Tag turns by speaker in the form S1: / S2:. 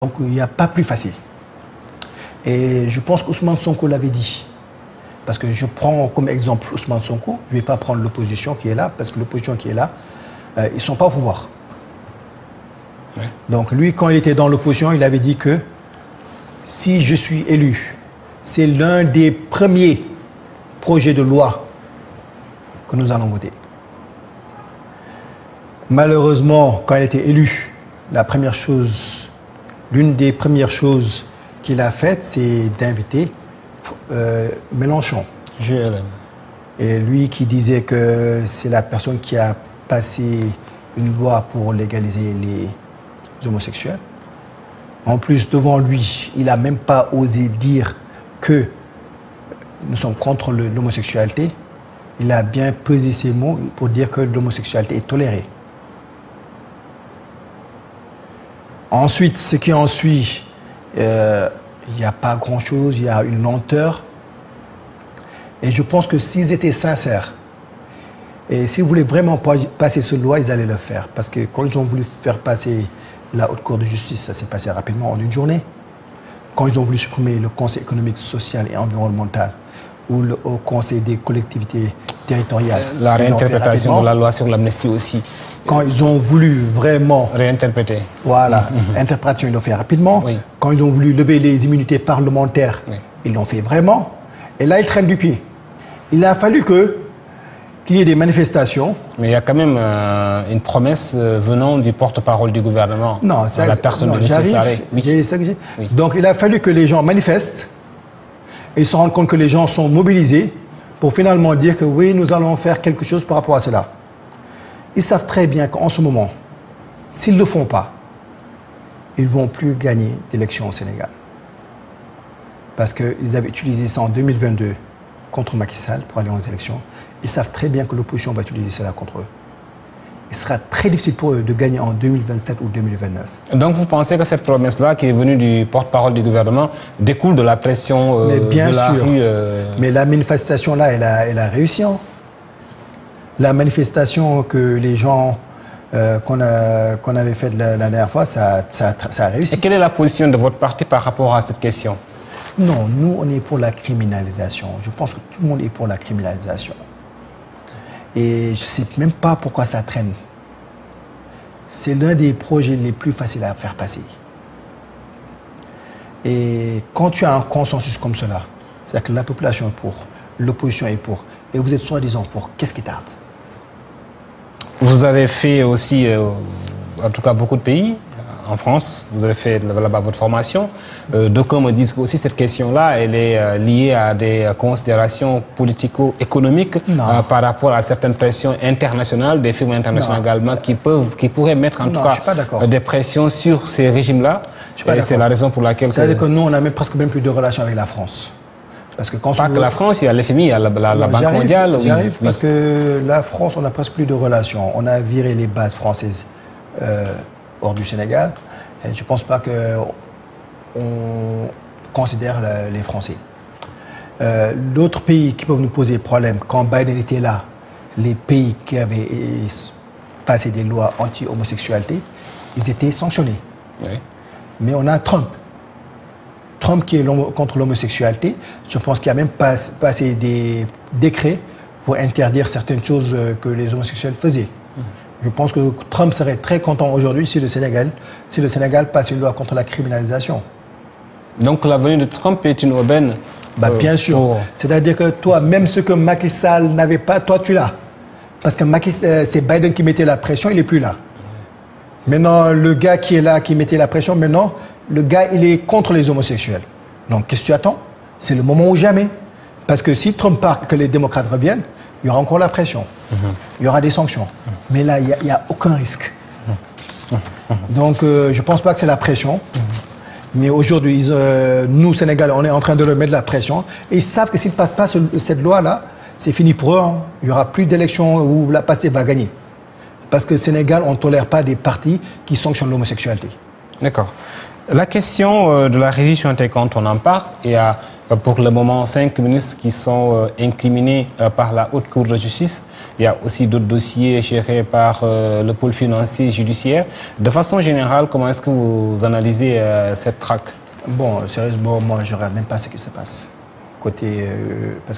S1: Donc il n'y a pas plus facile. Et je pense qu'Ousmane Sonko l'avait dit. Parce que je prends comme exemple Ousmane Sonko, je ne vais pas prendre l'opposition qui est là, parce que l'opposition qui est là, ils ne sont pas au pouvoir. Ouais. Donc lui, quand il était dans l'opposition, il avait dit que si je suis élu, c'est l'un des premiers projets de loi que nous allons voter. Malheureusement, quand il était élu, l'une des premières choses qu'il a faites, c'est d'inviter Mélenchon.
S2: GLM.
S1: Et lui qui disait que c'est la personne qui a passé une loi pour légaliser les homosexuels. En plus, devant lui, il n'a même pas osé dire que nous sommes contre l'homosexualité. Il a bien pesé ses mots pour dire que l'homosexualité est tolérée. Ensuite, ce qui en suit, il n'y a pas grand-chose, il y a une lenteur. Et je pense que s'ils étaient sincères, et s'ils voulaient vraiment passer cette loi, ils allaient le faire. Parce que quand ils ont voulu faire passer la Haute Cour de justice, ça s'est passé rapidement en une journée. Quand ils ont voulu supprimer le Conseil économique, social et environnemental, ou le Haut Conseil des collectivités territoriales.
S2: La réinterprétation de la loi sur l'amnistie aussi.
S1: Quand ils ont voulu vraiment...
S2: réinterpréter.
S1: Voilà, interprétation, ils l'ont fait rapidement. Oui. Quand ils ont voulu lever les immunités parlementaires, oui, ils l'ont fait vraiment. Et là, ils traînent du pied. Il a fallu qu'il y ait des manifestations.
S2: Mais il y a quand même une promesse venant du porte-parole du gouvernement.
S1: Non, c'est
S2: la personne de M. Sarré.
S1: Oui. Donc, il a fallu que les gens manifestent et se rendent compte que les gens sont mobilisés pour finalement dire que oui, nous allons faire quelque chose par rapport à cela. Ils savent très bien qu'en ce moment, s'ils ne le font pas, ils ne vont plus gagner d'élections au Sénégal. Parce qu'ils avaient utilisé ça en 2022 contre Macky Sall pour aller aux élections. Ils savent très bien que l'opposition va utiliser cela contre eux. Il sera très difficile pour eux de gagner en 2027 ou 2029.
S2: Donc vous pensez que cette promesse-là, qui est venue du porte-parole du gouvernement, découle de la pression de la rue
S1: Mais la manifestation-là, elle a réussi. Hein. La manifestation que les gens qu'on avait faite la dernière fois, ça a réussi.
S2: Et quelle est la position de votre parti par rapport à cette question?
S1: Non, nous, on est pour la criminalisation. Je pense que tout le monde est pour la criminalisation. Et je ne sais même pas pourquoi ça traîne. C'est l'un des projets les plus faciles à faire passer. Et quand tu as un consensus comme cela, c'est-à-dire que la population est pour, l'opposition est pour, et vous êtes soi-disant pour, qu'est-ce qui tarde?
S2: Vous avez fait aussi, en tout cas beaucoup de pays, en France, vous avez fait là-bas votre formation. D'aucuns me disent aussi que cette question-là, elle est liée à des considérations politico-économiques par rapport à certaines pressions internationales, des firmes internationales également, qui pourraient mettre en tout cas des pressions sur ces régimes-là. Et c'est la raison pour laquelle...
S1: C'est-à-dire que nous, on n'a presque même plus de relations avec la France. Parce que quand
S2: pas que la France, il y a l'FMI, il y a la Banque mondiale.
S1: J'arrive parce que la France, on n'a presque plus de relations. On a viré les bases françaises hors du Sénégal. Et je ne pense pas qu'on considère les Français. L'autre pays qui peuvent nous poser problème, quand Biden était là, les pays qui avaient passé des lois anti-homosexualité, ils étaient sanctionnés. Oui. Mais on a Trump. Trump qui est contre l'homosexualité, je pense qu'il a même passé des décrets pour interdire certaines choses que les homosexuels faisaient. Je pense que Trump serait très content aujourd'hui si le Sénégal passe une loi contre la criminalisation. Donc
S2: la venue de Trump est une aubaine?
S1: Bien sûr. C'est-à-dire que toi, même ce que Macky Sall n'avait pas, toi tu l'as. Parce que c'est Biden qui mettait la pression, il n'est plus là. Maintenant, le gars qui est là, qui mettait la pression, maintenant, le gars, il est contre les homosexuels. Donc, qu'est-ce que tu attends? C'est le moment ou jamais. Parce que si Trump part, que les démocrates reviennent, il y aura encore la pression. Il y aura des sanctions. Mais là, il n'y a aucun risque. Donc, je ne pense pas que c'est la pression. Mais aujourd'hui, nous, Sénégalais, on est en train de leur mettre la pression. Et ils savent que s'ils ne passent pas cette loi-là, c'est fini pour eux. Hein. Il n'y aura plus d'élections où la PASTEF va gagner. Parce que au Sénégal, on ne tolère pas des partis qui sanctionnent l'homosexualité.
S2: D'accord. La question de la régie sur Intercompte, on en parle. Il y a Pour le moment, 5 ministres qui sont incriminés par la Haute Cour de justice. Il y a aussi d'autres dossiers gérés par le pôle financier judiciaire. De façon générale, comment est-ce que vous analysez cette traque?
S1: Bon, sérieusement, moi, je ne regarde même pas ce qui se passe. Côté, parce